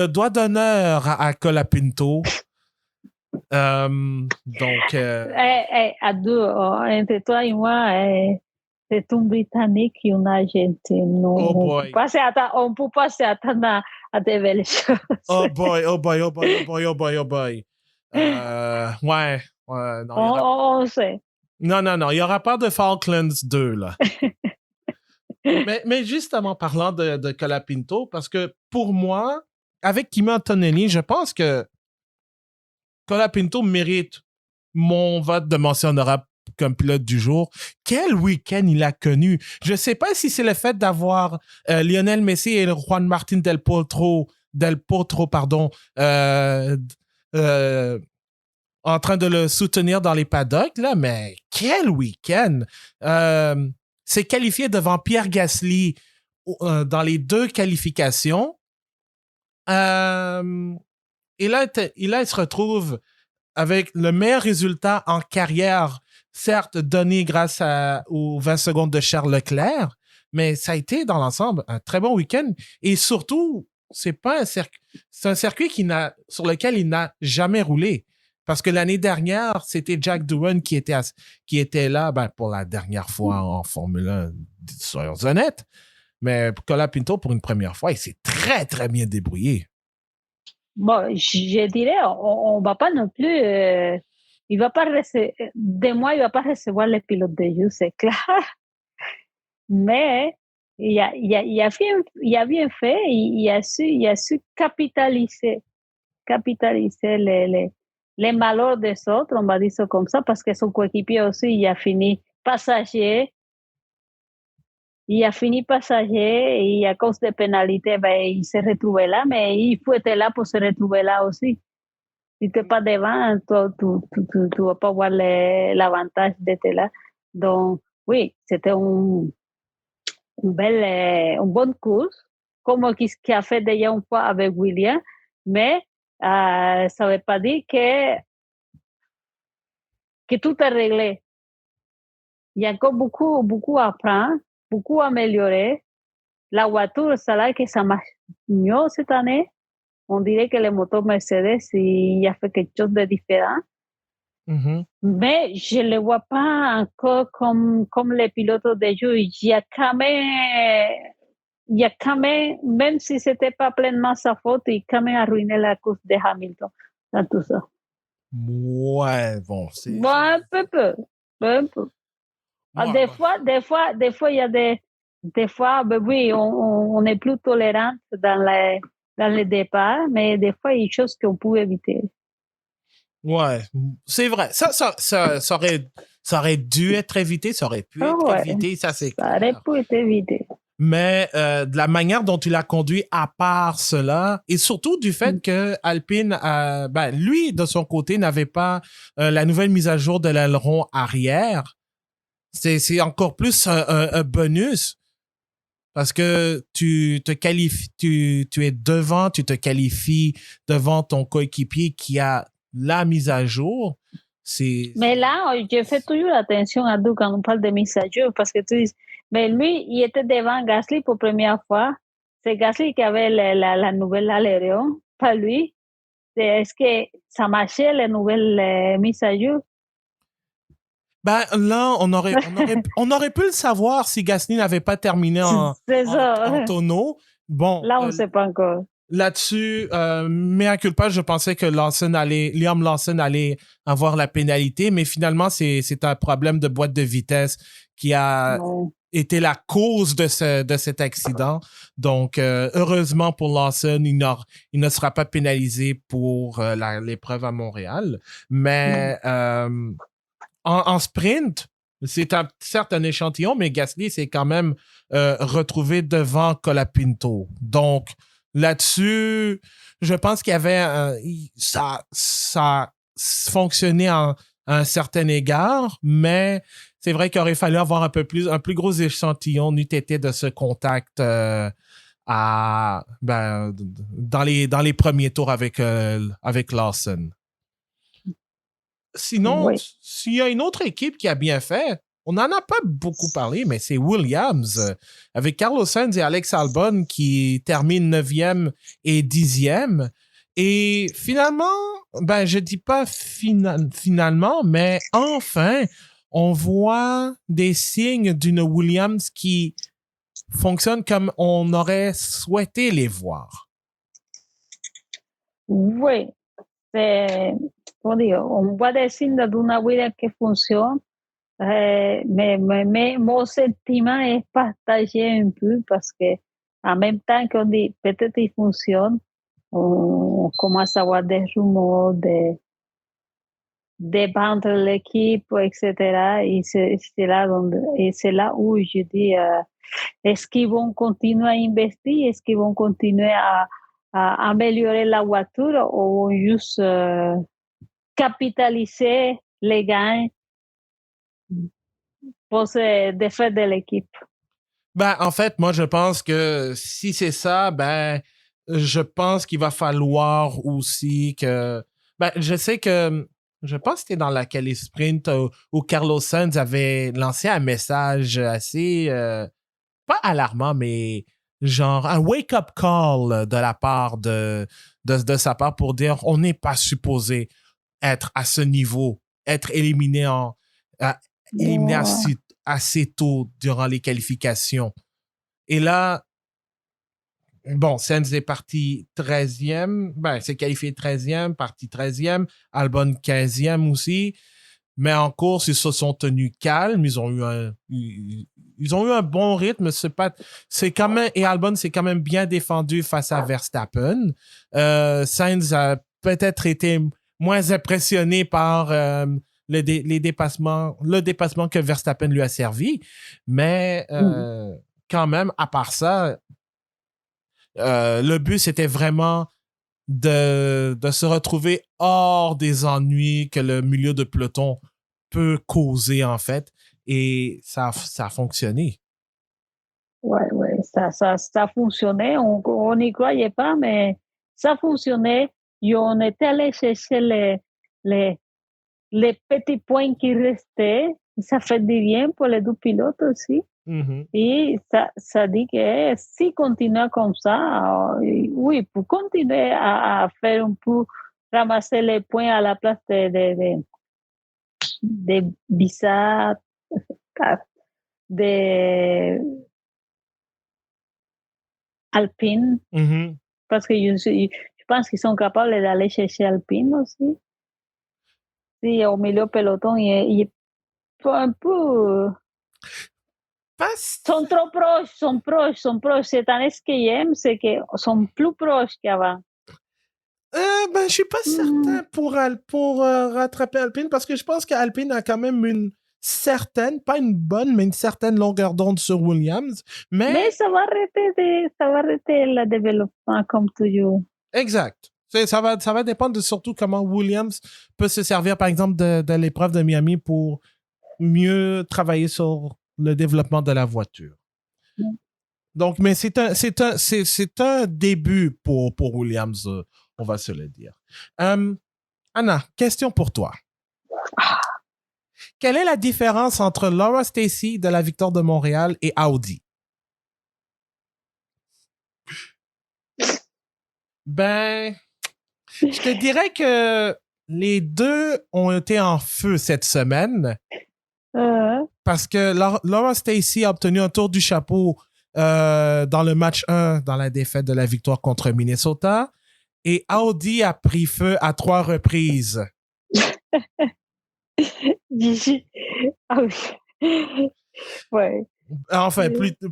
doigt d'honneur à Colapinto. Donc... à deux, entre toi et moi, c'est un Britannique et un Argentin. Oh boy. On peut pas s'attendre à des belles choses. Oh boy. Ouais. Non, on sait. Non, il n'y aura pas de Falklands 2, là. mais justement, parlant de Colapinto, parce que pour moi, avec Kimi Antonelli, je pense que Colapinto mérite mon vote de mention honorable comme pilote du jour. Quel week-end il a connu. Je sais pas si c'est le fait d'avoir Lionel Messi et Juan Martín del Potro, pardon, en train de le soutenir dans les paddocks, là, mais quel week-end! C'est qualifié devant Pierre Gasly dans les 2 qualifications. Et là, il se retrouve avec le meilleur résultat en carrière, certes donné grâce aux 20 secondes de Charles Leclerc, mais ça a été dans l'ensemble un très bon week-end. Et surtout, c'est un circuit sur lequel il n'a jamais roulé. Parce que l'année dernière, c'était Jack Doohan qui était là pour la dernière fois en Formule 1, soyons honnêtes. Mais Colapinto, pour une première fois, il s'est très, très bien débrouillé. Bon, je dirais, on va pas non plus, il va pas de moi, il va pas recevoir les pilotes de jeu, c'est clair. Mais il a bien fait, il a su capitaliser les malheurs des autres, on va dire ça comme ça, parce que son coéquipier aussi, il a fini passager. Il a fini passager et à cause des pénalités, il s'est retrouvé là, mais il faut être là pour se retrouver là aussi. Si tu n'es pas devant, tu vas pas avoir l'avantage d'être là. Donc, oui, c'était une bonne course, comme qui a fait déjà une fois avec William, mais ça ne veut pas dire que tout est réglé. Il y a encore beaucoup à apprendre, beaucoup à améliorer. La voiture, c'est là que ça marche mieux cette année. On dirait que le moteur Mercedes, il a fait quelque chose de différent. Mm-hmm. Mais je ne le vois pas encore comme les pilotes de jeu. Il y a quand même si ce n'était pas pleinement sa faute, il a quand même arruiné la course de Hamilton dans tout ça. Ouais, bon, c'est... Bon, un peu. Ouais, Des fois, il y a des fois, oui, on est plus tolérant dans les départs, mais des fois, il y a des choses qu'on peut éviter. Ouais, c'est vrai. Ça aurait dû être évité, ça aurait pu être évité, ça c'est clair. Ça aurait pu être évité. Mais de la manière dont il a conduit à part cela, et surtout du fait que Alpine, lui, de son côté, n'avait pas la nouvelle mise à jour de l'aileron arrière, c'est encore plus un bonus. Parce que tu te qualifies, tu es devant, tu te qualifies devant ton coéquipier qui a la mise à jour. Mais là, je fais toujours attention à nous quand on parle de mise à jour, parce que tu dis, mais lui, il était devant Gasly pour la première fois. C'est Gasly qui avait la nouvelle aileron, pas lui. Est-ce que ça marchait, les nouvelles mises à jour? Là, on aurait pu le savoir si Gasly n'avait pas terminé en tonneau. Bon. Là, on ne sait pas encore. Là-dessus, mea culpa, je pensais que Liam Lawson allait avoir la pénalité, mais finalement, c'est un problème de boîte de vitesse qui a été la cause de cet accident. Donc, heureusement pour Lawson, il ne sera pas pénalisé pour l'épreuve à Montréal. Mais en sprint, c'est certes un échantillon, mais Gasly s'est quand même retrouvé devant Colapinto. Donc, là-dessus, je pense qu'il y avait ça fonctionnait à un certain égard, mais c'est vrai qu'il aurait fallu avoir un plus gros échantillon n'eût été de ce contact dans les premiers tours avec Lawson. Sinon, s'il y a une autre équipe qui a bien fait, on n'en a pas beaucoup parlé, mais c'est Williams, avec Carlos Sainz et Alex Albon qui terminent 9e et 10e. Et finalement, je dis pas finalement, mais enfin, on voit des signes d'une Williams qui fonctionne comme on aurait souhaité les voir. Oui, on voit des signes d'une Williams qui fonctionne. Mais mon sentiment est partagé un peu parce que en même temps qu'on dit peut-être il fonctionne, on commence à avoir des rumeurs dépendre de l'équipe, etc. Et c'est là où je dis, est-ce qu'ils vont continuer à investir? Est-ce qu'ils vont continuer à améliorer la voiture ou juste capitaliser les gains pour se défaire de l'équipe? Ben, en fait, moi, je pense que si c'est ça, ben, je pense qu'il va falloir aussi que. Ben, je pense que c'était dans la Cali Sprint où Carlos Sainz avait lancé un message assez, pas alarmant, mais genre un wake-up call de la part de sa part pour dire on n'est pas supposé être à ce niveau, être éliminé à- éliminé assez tôt durant les qualifications. Et là, bon, Sainz est parti 13e, ben, c'est qualifié 13e, parti 13e, Albon 15e aussi. Mais en course, ils se sont tenus calmes. Ils ont eu un bon rythme. C'est quand même, et Albon s'est quand même bien défendu face à Verstappen. Sainz a peut-être été moins impressionné par le dépassement que Verstappen lui a servi. Mais quand même, à part ça, le but, c'était vraiment de se retrouver hors des ennuis que le milieu de peloton peut causer, en fait. Et ça a fonctionné. Ouais, ça fonctionnait. On n'y croyait pas, mais ça fonctionnait. Et on était allé chercher les, les petits points qui restaient. Ça fait du bien pour les deux pilotes aussi. Mhm. Et ça dit que si continue comme ça, oui, pour continuer à faire un peu, ramasser les points à la place de Bissat, de Alpine, Mhm. parce que je pense qu'ils sont capables d'aller chercher Alpine aussi. Sí, au milieu peloton, y un peu, Pas- son proches. Cette année, ce que j'aime, c'est qu'ils sont plus proches qu'avant. Ben, je suis pas Mm. certain pour rattraper Alpine parce que je pense qu'Alpine a quand même une certaine, pas une bonne, mais une certaine longueur d'onde sur Williams. Mais Mais ça va arrêter le développement comme toujours. exact. Ça va dépendre de surtout comment Williams peut se servir, par exemple, de l'épreuve de Miami pour mieux travailler sur le développement de la voiture. Mm. Donc, mais c'est un début pour Williams, on va se le dire. Anna, question pour toi. Quelle est la différence entre Laura Stacy de la Victoire de Montréal et Audi? Ben, je te dirais que les deux ont été en feu cette semaine parce que Laura Stacy a obtenu un tour du chapeau dans le match 1 dans la défaite de la victoire contre Minnesota et Audi a pris feu à 3 reprises. Ah oui. Ouais. Enfin,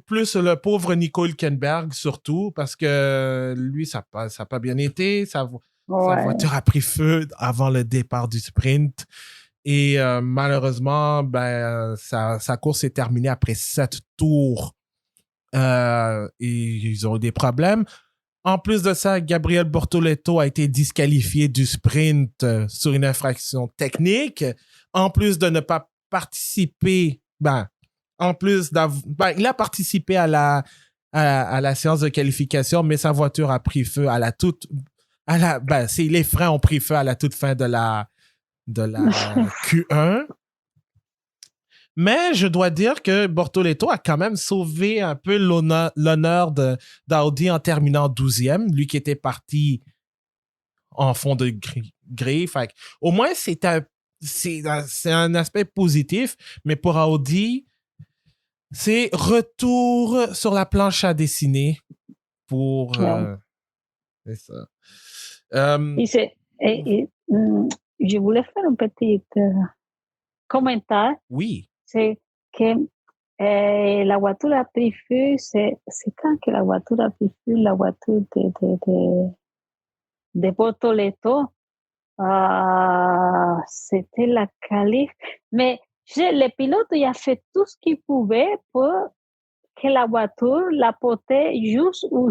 plus le pauvre Nico Hülkenberg, surtout, parce que lui, ça n'a pas bien été. Sa Ouais. voiture a pris feu avant le départ du sprint. Et malheureusement, ben, sa course est terminée après 7 tours. Et ils ont eu des problèmes. En plus de ça, Gabriel Bortoleto a été disqualifié du sprint sur une infraction technique. En plus de ne pas participer, ben, en plus ben, il a participé à la séance de qualification, mais sa voiture a pris feu ben, les freins ont pris feu à la toute fin de la Q1. Mais je dois dire que Bortoleto a quand même sauvé un peu l'honneur d'Audi en terminant 12e, lui qui était parti en fond de grille. Fait au moins, c'est un aspect positif, mais pour Audi, c'est retour sur la planche à dessiner pour... Ouais. c'est ça. Euh, Je voulais faire un petit commentaire. oui. C'est que la voiture a pris feu, c'est quand que la voiture a pris feu, la voiture de Bortoleto. C'était la qualif. Mais le pilote il a fait tout ce qu'il pouvait pour que la voiture la portait juste où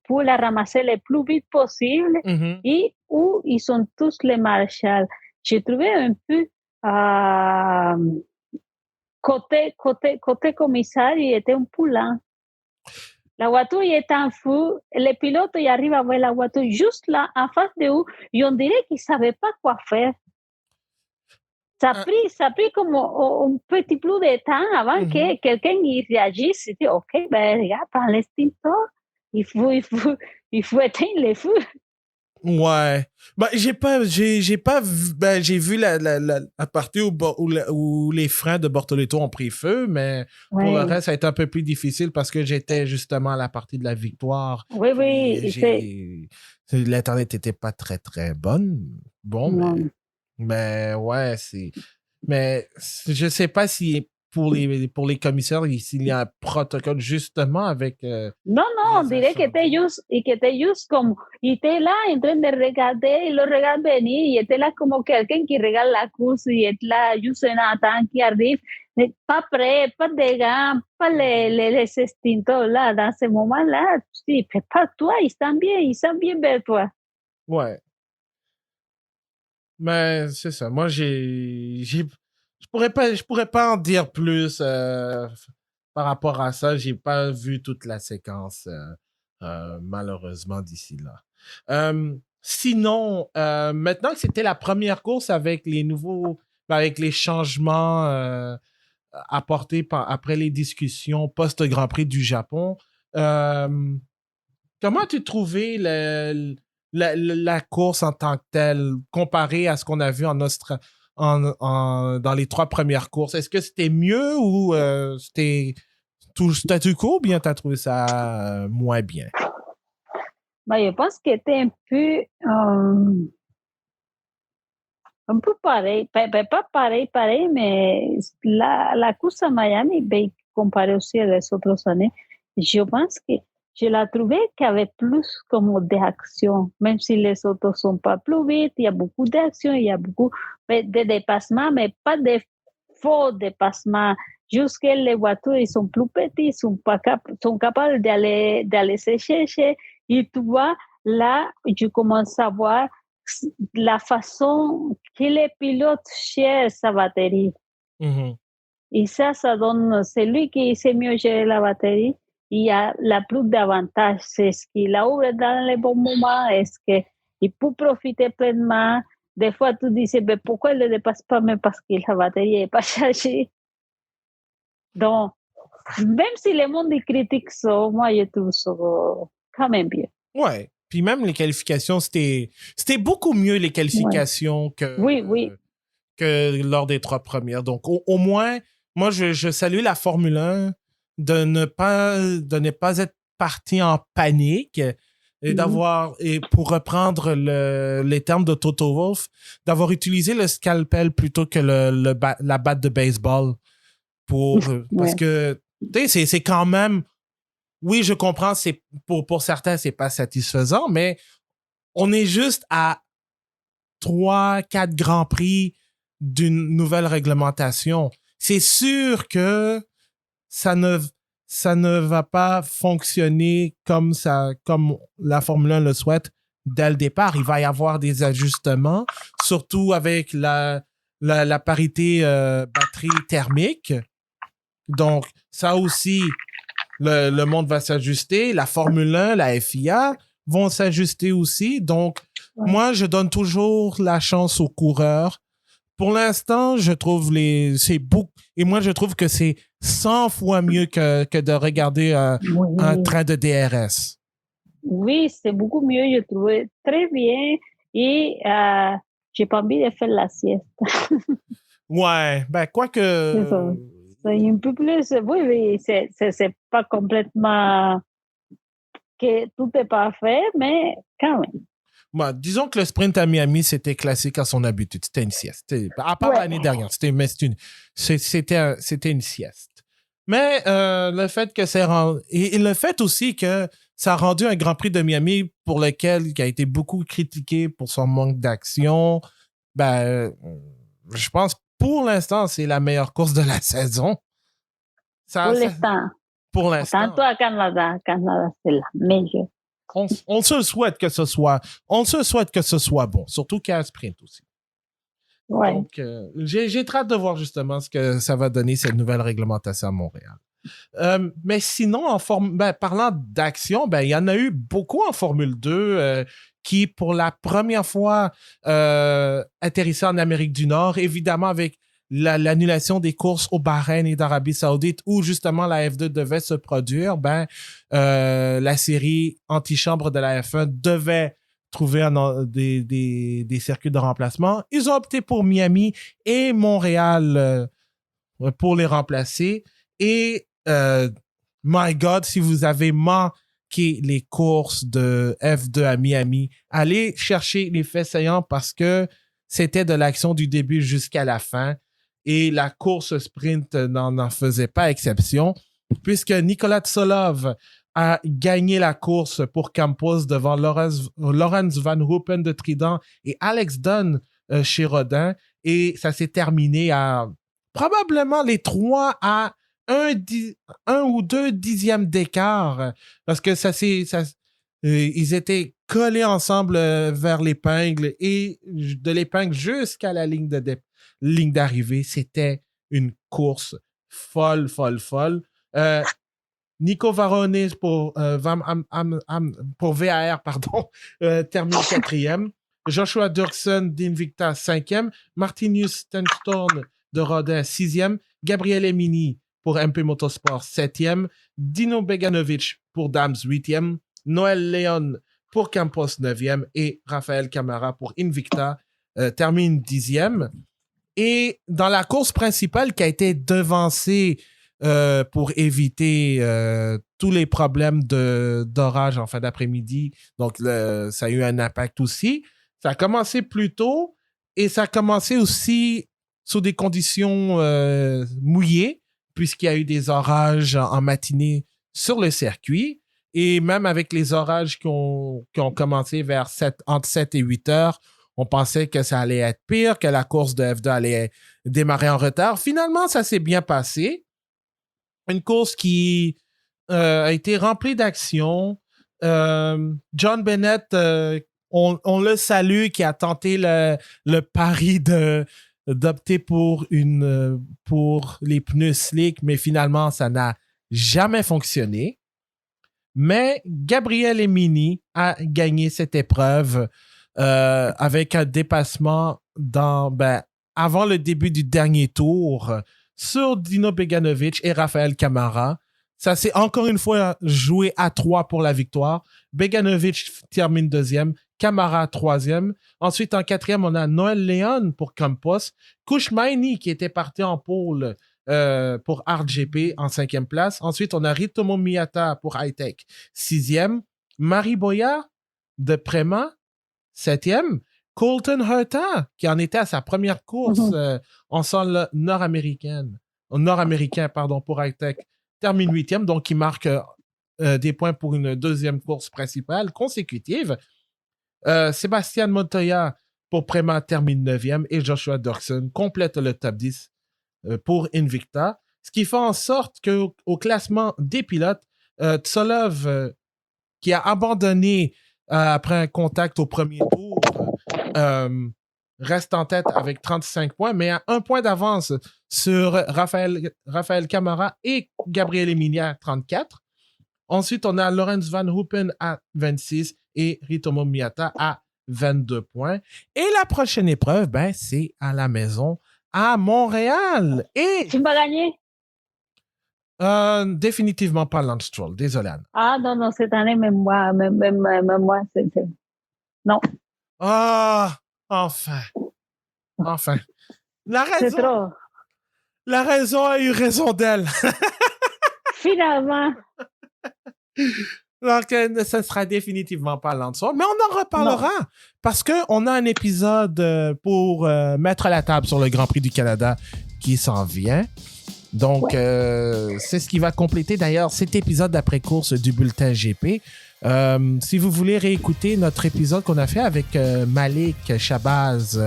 pour la ramasser le plus vite possible Mhm. et où ils sont tous les marshals. J'ai trouvé un peu côté commissaire, il était un peu lent. La voiture il est en feu, le pilote il arrive à voir la voiture juste là, en face de où, et on dirait qu'il ne savait pas quoi faire. Euh, Ça a pris comme un petit peu de temps avant mhm. que quelqu'un y réagisse. C'était OK, ben regarde, prends l'extincteur, il faut éteindre les feux. Ouais. Ben, j'ai pas vu, ben, j'ai vu la partie où les freins de Bortoleto ont pris feu, mais pour le Ouais. reste, ça a été un peu plus difficile parce que j'étais justement à la partie de la victoire. Oui, Puis oui, c'est l'Internet était pas très, très bonne. Bon, non. mais ouais, mais je sais pas si pour les commissaires, s'il y a un protocole justement avec Non, non, les diré incendies. que te just como, y te la entren de regate y lo regal venir, y te la como que alguien que regal la cus, y te la just en atan qui arrive, pas prêt, pas de gants, pas les extincteurs là, dans ce moment-là, si, prépare-toi, ils sont bien vers toi. Ouais. Mais c'est ça. Moi, je pourrais pas en dire plus par rapport à ça. J'ai pas vu toute la séquence, malheureusement, d'ici là. Sinon, maintenant que c'était la première course avec avec les changements apportés après les discussions post-Grand Prix du Japon, euh, comment as-tu trouvé la course en tant que telle comparée à ce qu'on a vu dans les trois premières courses? Est-ce que c'était mieux ou c'était tout statu quo ou bien tu as trouvé ça moins bien? Bah, je pense que c'était un peu pareil, pas pareil, pareil, mais la course à Miami, ben, comparée aussi à les autres années, je pense que je la trouvais qu'il y avait plus comme d'action, même si les autres sont pas plus vite, il y a beaucoup d'action, il y a beaucoup de dépassements, mais pas de faux dépassements. Juste que les voitures, ils sont plus petits, ils sont capables d'aller se chercher. Et tu vois, là, je commence à voir la façon que les pilotes cherchent sa batterie. Mhm. Et ça donne, celui qui sait mieux gérer la batterie, il a la plus d'avantages. C'est ce qu'il a ouvert dans les bons moments, est-ce qu'il peut profiter pleinement. Des fois, tu dis, mais pourquoi il ne le dépasse pas, mais parce que la batterie n'est pas chargée. Donc, même si le monde critique ça, moi, je trouve ça quand même bien. Ouais. Puis même les qualifications, c'était beaucoup mieux les Ouais. qualifications Oui, oui. que lors des trois premières. Donc, au moins, moi, je salue la Formule 1 de ne pas être parti en panique Mhm. et pour reprendre les termes de Toto Wolff, d'avoir utilisé le scalpel plutôt que la batte de baseball parce Ouais. que, tu sais, c'est quand même, oui, je comprends, pour certains, c'est pas satisfaisant, mais on est juste à 3, 4 grands prix d'une nouvelle réglementation. C'est sûr que ça ne, ça ne va pas fonctionner comme la Formule 1 le souhaite dès le départ. Il va y avoir des ajustements, surtout avec la parité batterie thermique. Donc, ça aussi, le monde va s'ajuster. La Formule 1, la FIA vont s'ajuster aussi. Donc, Ouais. moi, je donne toujours la chance aux coureurs. Pour l'instant, je trouve c'est beaucoup. Et moi, je trouve que c'est 100 fois mieux que de regarder un Oui. train de DRS. Oui, c'est beaucoup mieux, je trouvais très bien et j'ai pas envie de faire la sieste. Ouais, ben, C'est ça. C'est un peu plus, oui, oui, c'est pas complètement que tout est parfait, mais quand même. Disons que le sprint à Miami, c'était classique à son habitude. C'était une sieste. À part Ouais, l'année dernière, c'était une sieste. Mais le fait que et le fait aussi que ça a rendu un Grand Prix de Miami pour lequel qui a été beaucoup critiqué pour son manque d'action. Ben, je pense pour l'instant, c'est la meilleure course de la saison. Pour l'instant. Tanto à Canada, c'est la meilleure. On se souhaite que ce soit bon, surtout qu'il y a un sprint aussi. Ouais. Donc, j'ai très hâte de voir justement ce que ça va donner cette nouvelle réglementation à Montréal. Mais sinon, parlant d'action, il y en a eu beaucoup en Formule 2 qui, pour la première fois, atterrissaient en Amérique du Nord, évidemment avec l'annulation des courses au Bahreïn et d'Arabie Saoudite où justement la F2 devait se produire, la série antichambre de la F1 devait trouver des circuits de remplacement. Ils ont opté pour Miami et Montréal pour les remplacer. Et my God, si vous avez manqué les courses de F2 à Miami, allez chercher les faits saillants parce que c'était de l'action du début jusqu'à la fin. Et la course sprint n'en faisait pas exception, puisque Nicolas Tsolov a gagné la course pour Campos devant Laurens Van Ruppen de Trident et Alex Dunn chez Rodin. Et ça s'est terminé à probablement les 3 à 1 ou 2 dixièmes d'écart, parce que ils étaient collés ensemble vers l'épingle et de l'épingle jusqu'à la ligne d'arrivée. C'était une course folle. Nico Varone pour VAR, termine 4e. Joshua Dirksen d'Invicta 5e. Martinus Stenstone de Rodin 6e. Gabriel Emini pour MP Motorsport 7e. Dino Beganovic pour Dams 8e. Noël Léon pour Campos 9e. Et Raphaël Camara pour Invicta termine 10e. Et dans la course principale qui a été devancée pour éviter tous les problèmes d'orage en fin d'après-midi, donc ça a eu un impact aussi. Ça a commencé plus tôt et ça a commencé aussi sous des conditions mouillées, puisqu'il y a eu des orages en matinée sur le circuit. Et même avec les orages qui ont commencé entre 7 et 8 heures, on pensait que ça allait être pire, que la course de F2 allait démarrer en retard. Finalement, ça s'est bien passé. Une course qui a été remplie d'action. John Bennett, on le salue, qui a tenté le pari d'opter pour les pneus slick, mais finalement, ça n'a jamais fonctionné. Mais Gabriel Emini a gagné cette épreuve avec un dépassement avant le début du dernier tour sur Dino Beganovic et Raphaël Camara. Ça s'est encore une fois joué à 3 pour la victoire. Beganovic termine 2e, Camara 3e. Ensuite, en 4e, on a Noël Léon pour Campos. Kouchmaini qui était parti en pôle pour RGP en 5e place. Ensuite, on a Ritomo Miyata pour Hightech 6e. Marie Boya de Prema 7e. Colton Herta, qui en était à sa première course en sol nord-américain, pour Hightech, termine 8e, donc il marque des points pour une deuxième course principale consécutive. Sébastien Montoya pour Prema termine 9e et Joshua Dirksen complète le top 10 pour Invicta, ce qui fait en sorte qu'au classement des pilotes, Tsolov, qui a abandonné après un contact au premier tour, reste en tête avec 35 points, mais à 1 point d'avance sur Raphaël Camara et Gabriel Emini à 34. Ensuite, on a Laurens Van Ruppen à 26 et Ritomo Miyata à 22 points. Et la prochaine épreuve, c'est à la maison, à Montréal. Et tu vas gagner? Définitivement pas Lance Stroll. Désolé, Anne. Ah, non, cette année, même moi, c'est... Non. Ah, enfin. C'est trop. La raison a eu raison d'elle. Finalement. Donc, ce sera définitivement pas Lance Stroll, mais on en reparlera parce qu'on a un épisode pour mettre la table sur le Grand Prix du Canada qui s'en vient. Donc, c'est ce qui va compléter d'ailleurs cet épisode d'après-course du Bulletin GP. Si vous voulez réécouter notre épisode qu'on a fait avec Malik Shabazz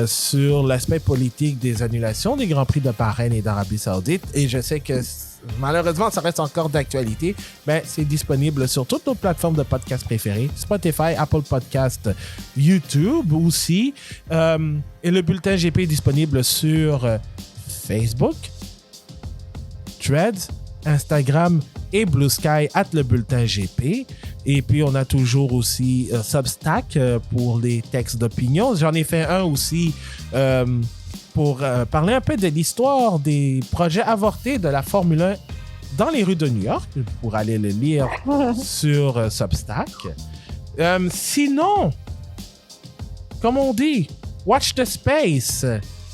sur l'aspect politique des annulations des Grands Prix de Bahreïn et d'Arabie Saoudite, et je sais que malheureusement, ça reste encore d'actualité, mais c'est disponible sur toutes nos plateformes de podcasts préférées, Spotify, Apple Podcasts, YouTube aussi. Et le bulletin GP est disponible sur Facebook, Threads, Instagram et Blue Sky @ le bulletin GP. Et puis, on a toujours aussi Substack pour les textes d'opinion. J'en ai fait un aussi pour parler un peu de l'histoire des projets avortés de la Formule 1 dans les rues de New York, pour aller le lire sur Substack. Sinon, comme on dit, watch the space,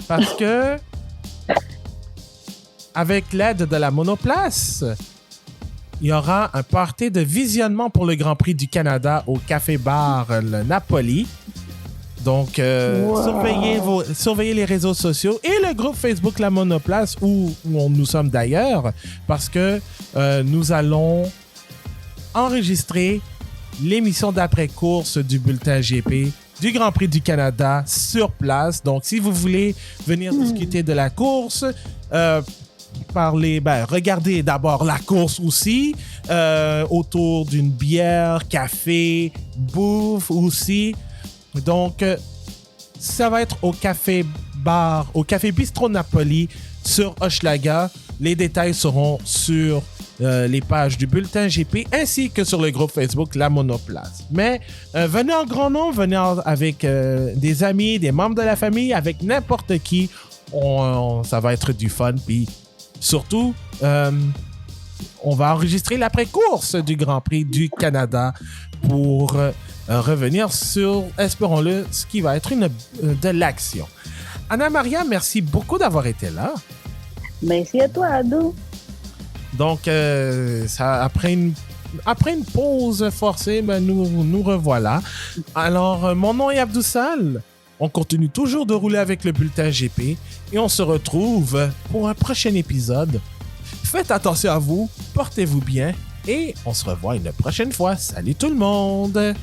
parce que avec l'aide de la Monoplace, il y aura un party de visionnement pour le Grand Prix du Canada au Café-Bar le Napoli. Donc, surveillez les réseaux sociaux et le groupe Facebook La Monoplace, où nous sommes d'ailleurs, parce que nous allons enregistrer l'émission d'après-course du bulletin GP du Grand Prix du Canada sur place. Donc, si vous voulez venir discuter de la course, regardez d'abord la course aussi, autour d'une bière, café, bouffe aussi. Donc, ça va être au Café Bistro Napoli sur Hochelaga. Les détails seront sur les pages du bulletin GP ainsi que sur le groupe Facebook La Monoplace. Mais venez en grand nombre, venez avec des amis, des membres de la famille, avec n'importe qui. Ça va être du fun. Puis surtout, on va enregistrer l'après-course du Grand Prix du Canada pour revenir sur, espérons-le, ce qui va être de l'action. Anna Maria, merci beaucoup d'avoir été là. Merci à toi, Ado. Donc, après une pause forcée, nous revoilà. Alors, mon nom est Abdoussal. On continue toujours de rouler avec le bulletin GP et on se retrouve pour un prochain épisode. Faites attention à vous, portez-vous bien et on se revoit une prochaine fois. Salut tout le monde!